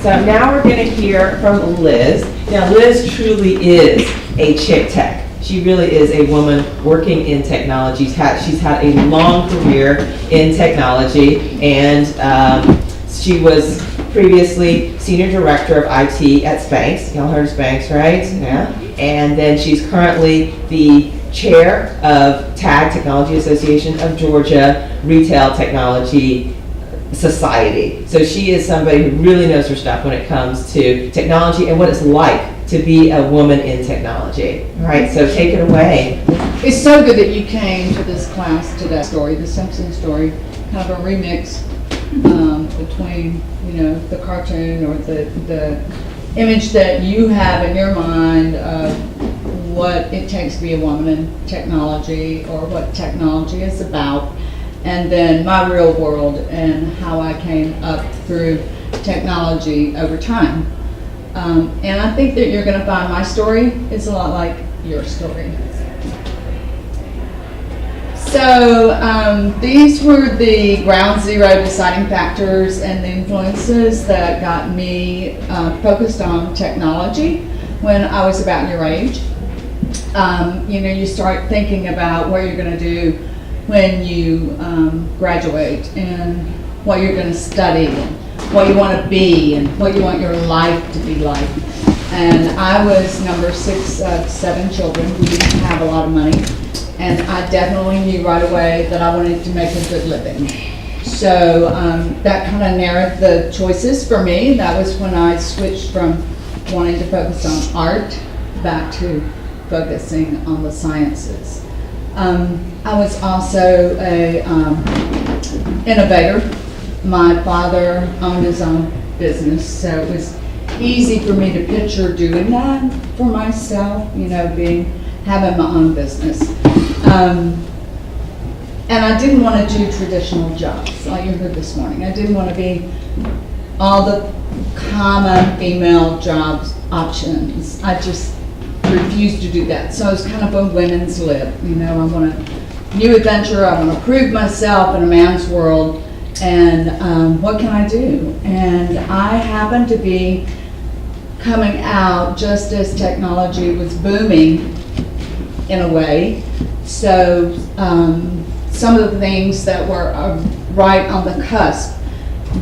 So now we're going to hear from Liz. Now Liz truly is a ChickTech. She really is a woman working in technology. She's had a long career in technology, and she was previously Senior Director of IT at SPANX. Y'all heard of SPANX, right? Yeah. And then she's currently the Chair of TAG, Technology Association of Georgia Retail Technology Society. So she is somebody who really knows her stuff when it comes to technology and what it's like to be a woman in technology. All right, so take it away. It's so good that you came to this class today. Story, the Simpson story, kind of a remix between, the cartoon or the image that you have in your mind of what it takes to be a woman in technology or what technology is about, and then my real world and how I came up through technology over time. And I think that you're going to find my story is a lot like your story. So these were the ground zero deciding factors and the influences that got me focused on technology when I was about your age. You start thinking about what you're going to do when you graduate and what you're going to study and what you want to be and what you want your life to be like. And I was number 6 of 7 children who didn't have a lot of money, and I definitely knew right away that I wanted to make a good living. So that kind of narrowed the choices for me. That was when I switched from wanting to focus on art back to focusing on the sciences. I was also a innovator. My father owned his own business, so it was easy for me to picture doing that for myself, having my own business. And I didn't want to do traditional jobs, like you heard this morning. I didn't want to be all the common female jobs options. I just refused to do that. So it was kind of a women's lib. I want a new adventure. I want to prove myself in a man's world. And what can I do? And I happened to be coming out just as technology was booming in a way. So some of the things that were right on the cusp,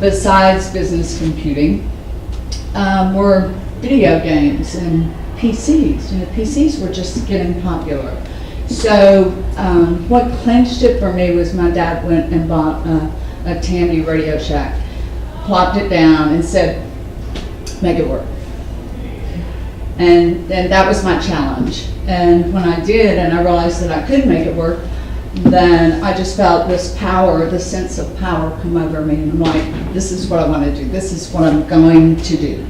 besides business computing, were video games and PCs. PCs were just getting popular. So what clinched it for me was my dad went and bought a Tandy Radio Shack, plopped it down and said, make it work. And that was my challenge. And when I did, and I realized that I could make it work, then I just felt this power, this sense of power come over me. And I'm like, this is what I want to do. This is what I'm going to do.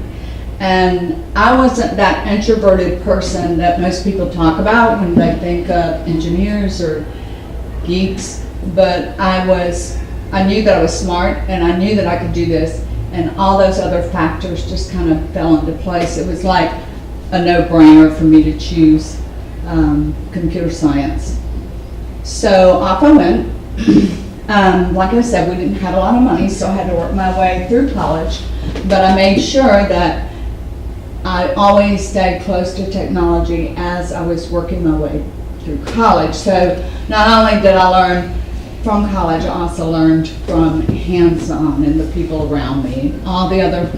And I wasn't that introverted person that most people talk about when they think of engineers or geeks, but I knew that I was smart and I knew that I could do this, and all those other factors just kind of fell into place. It was like a no-brainer for me to choose computer science. So off I went. Like I said, we didn't have a lot of money, so I had to work my way through college, but I made sure that I always stayed close to technology as I was working my way through college. So not only did I learn from college, I also learned from hands-on and the people around me, and all the other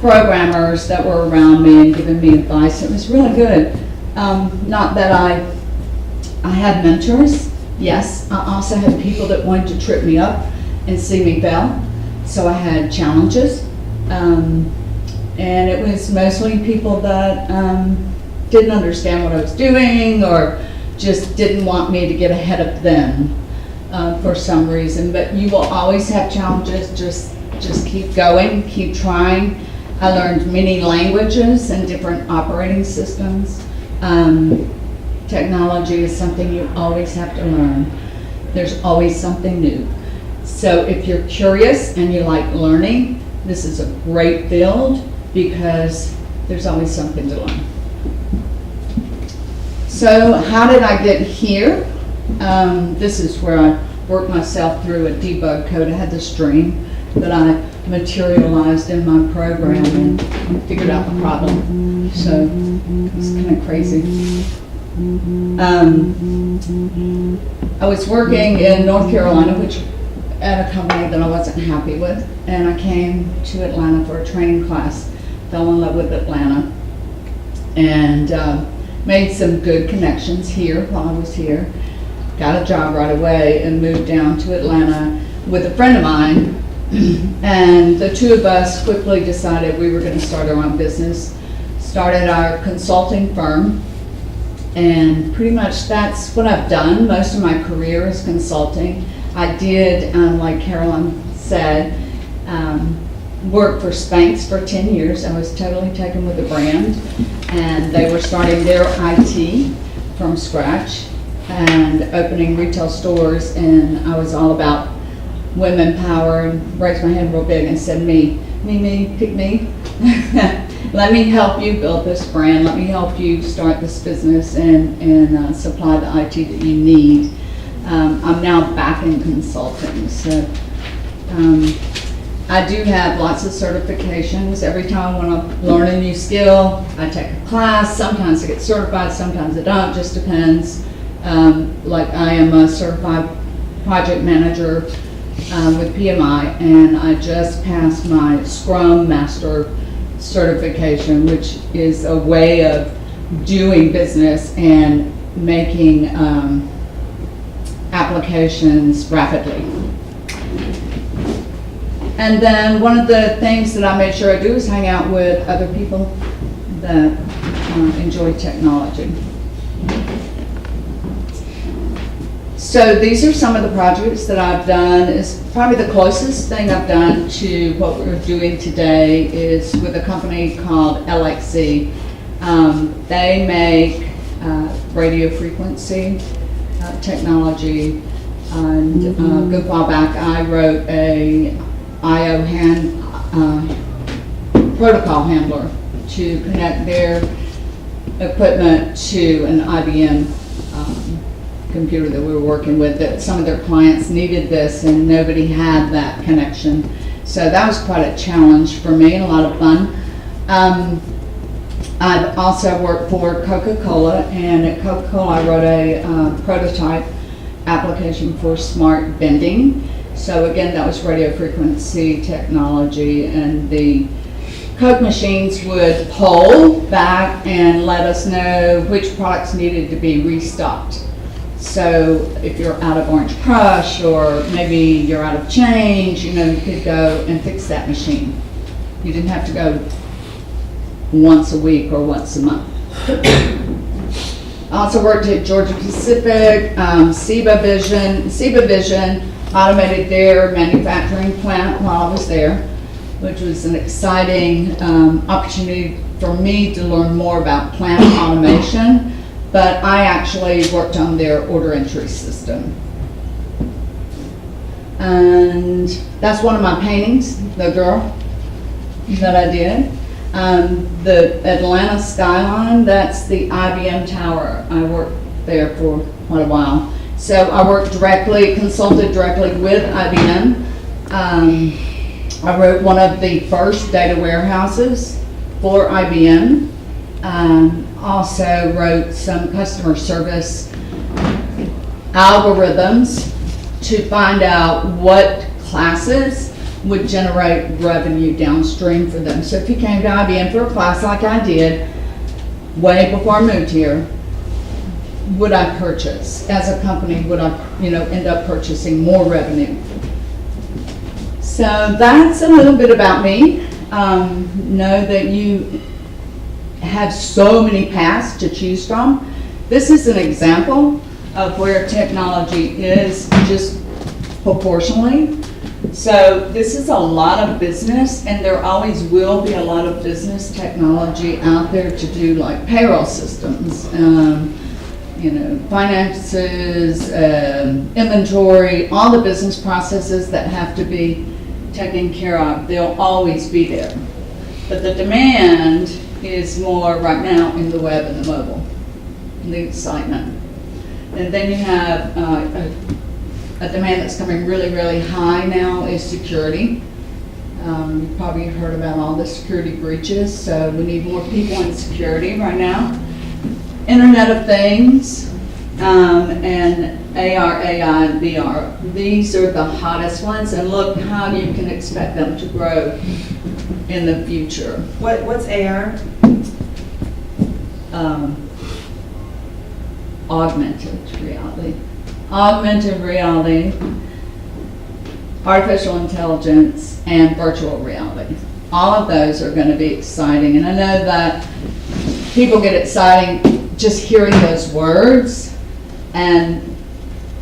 programmers that were around me and giving me advice. It was really good. Not that I had mentors. Yes, I also had people that wanted to trip me up and see me fail. So I had challenges. And it was mostly people that didn't understand what I was doing or just didn't want me to get ahead of them for some reason. But you will always have challenges. Just keep going, keep trying. I learned many languages and different operating systems. Technology is something you always have to learn. There's always something new. So if you're curious and you like learning, this is a great field because there's always something to learn. So how did I get here? This is where I worked myself through a debug code. I had this dream that I materialized in my program and figured out the problem. So it was kind of crazy. I was working in North Carolina, which at a company that I wasn't happy with, and I came to Atlanta for a training class. Fell in love with Atlanta, and made some good connections here while I was here. Got a job right away and moved down to Atlanta with a friend of mine, and the two of us quickly decided we were going to start our own business. Started our consulting firm, and pretty much that's what I've done. Most of my career is consulting. I did, like Carolyn said, work for SPANX for 10 years. I was totally taken with the brand, and they were starting their IT from scratch and opening retail stores, and I was all about women power and raised my hand real big and said, me, pick me. Let me help you build this brand. Let me help you start this business and supply the IT that you need. I'm now back in consulting, so I do have lots of certifications. Every time I want to learn a new skill, I take a class. Sometimes I get certified, sometimes I don't, just depends. Like I am a certified project manager with PMI, and I just passed my Scrum Master certification, which is a way of doing business and making applications rapidly. And then one of the things that I made sure I do is hang out with other people that enjoy technology. So these are some of the projects that I've done. Is probably the closest thing I've done to what we're doing today is with a company called LXC. They make radio frequency technology, and a good while back I wrote a IO protocol handler to connect their equipment to an IBM computer that we were working with. That some of their clients needed this and nobody had that connection. So that was quite a challenge for me and a lot of fun. I've also worked for Coca-Cola, and at Coca-Cola I wrote a prototype application for smart vending. So again, that was radio frequency technology, and the Coke machines would poll back and let us know which products needed to be restocked. So if you're out of Orange Crush, or maybe you're out of change, you could go and fix that machine. You didn't have to go once a week or once a month. I also worked at Georgia Pacific, SEBA Vision automated their manufacturing plant while I was there, which was an exciting opportunity for me to learn more about plant automation. But I actually worked on their order entry system. And that's one of my paintings, the girl that I did. The Atlanta skyline, that's the IBM tower. I worked there for quite a while. So I consulted directly with IBM. I wrote one of the first data warehouses for IBM. Also wrote some customer service algorithms to find out what classes would generate revenue downstream for them. So if you came to IBM for a class like I did way before I moved here, would I purchase? As a company, would I end up purchasing more revenue? So that's a little bit about me. Know that you have so many paths to choose from. This is an example of where technology is just proportionally. So this is a lot of business, and there always will be a lot of business technology out there to do, like payroll systems, finances, inventory, all the business processes that have to be taken care of. They'll always be there. But the demand is more right now in the web and the mobile, the excitement. And then you have a demand that's coming really, really high now is security. You've probably heard about all the security breaches, so we need more people in security right now. Internet of Things, and AR, AI, and VR. These are the hottest ones, and look how you can expect them to grow in the future. What's AR? Augmented reality. Augmented reality, artificial intelligence, and virtual reality. All of those are going to be exciting, and I know that people get exciting just hearing those words and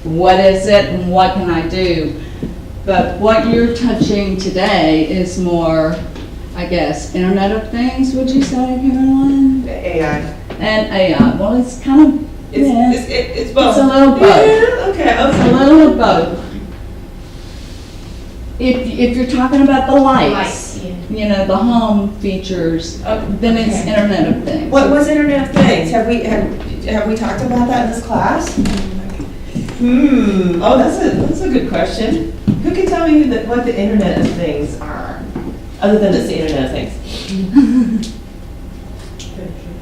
what is it and what can I do. But what you're touching today is more, I guess, Internet of Things, would you say, Caroline? AI. And AI. Well, it's kind of, It's both. it's a little both. Yeah, okay. It's a little of both. If you're talking about the lights, you know, the home features, then it's Okay. Internet of Things. What's Internet of Things? Have we talked about that in this class? Oh, that's a good question. Who can tell me what the Internet of Things are, other than it's the Internet of Things?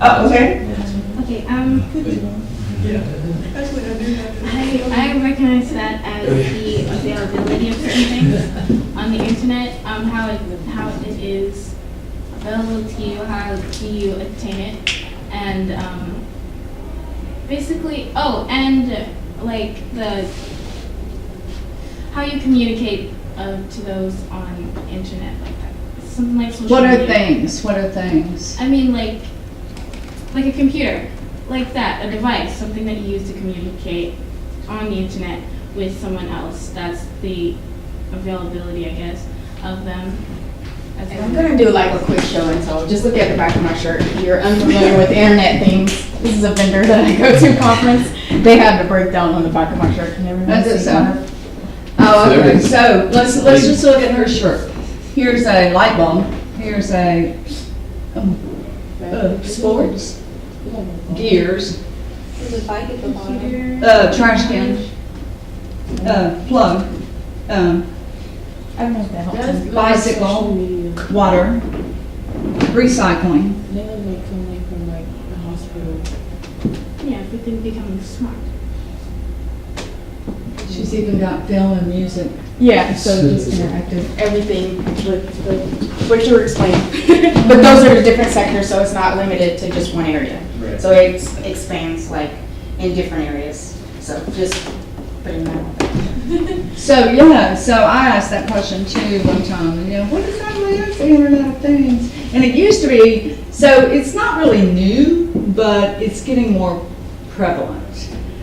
Oh, okay. Okay, I recognize that as the availability of certain things on the internet, how it is available to you, how do you obtain it, and basically, and like how you communicate to those on the internet, like that. Something like social What are media. things? What are things? I mean, like a computer, like that, a device, something that you use to communicate on the internet with someone else. That's the availability, I guess, of them. As And I'm gonna do like a quick show and tell. Just look at the back of my shirt. If you're unfamiliar with Internet Things, this is a vendor that I go to conference. They have the breakdown on the back of my shirt. Can everyone That's it, see so. that? Oh, okay, so let's just look at her shirt. Here's a light bulb, here's a sports, gears, There's a bike at the bottom. computer. trash can, plug, I don't know if that helps. bicycle, water, recycling. They look like something from like the hospital. Yeah, everything becoming smart. She's even got film and music. Yeah, so just interactive. Everything with what you were explaining. But those are different sectors, so it's not limited to just one area. Right. So it expands like in different areas. So just putting that out there. So, yeah, so I asked that question too one time, you know, what exactly is the Internet of Things? And it used to be, so it's not really new, but it's getting more prevalent.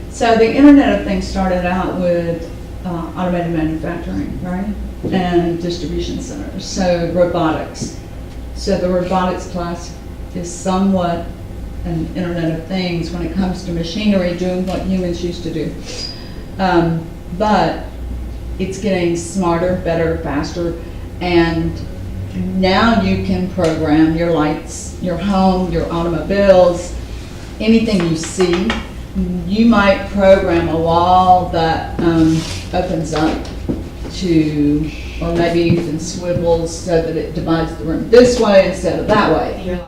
So the Internet of Things started out with automated manufacturing, right? And distribution centers, so robotics. So the robotics class is somewhat an Internet of Things when it comes to machinery doing what humans used to do. But it's getting smarter, better, faster, and now you can program your lights, your home, your automobiles, anything you see. You might program a wall that opens up to, or maybe even swivels so that it divides the room this way instead of that way.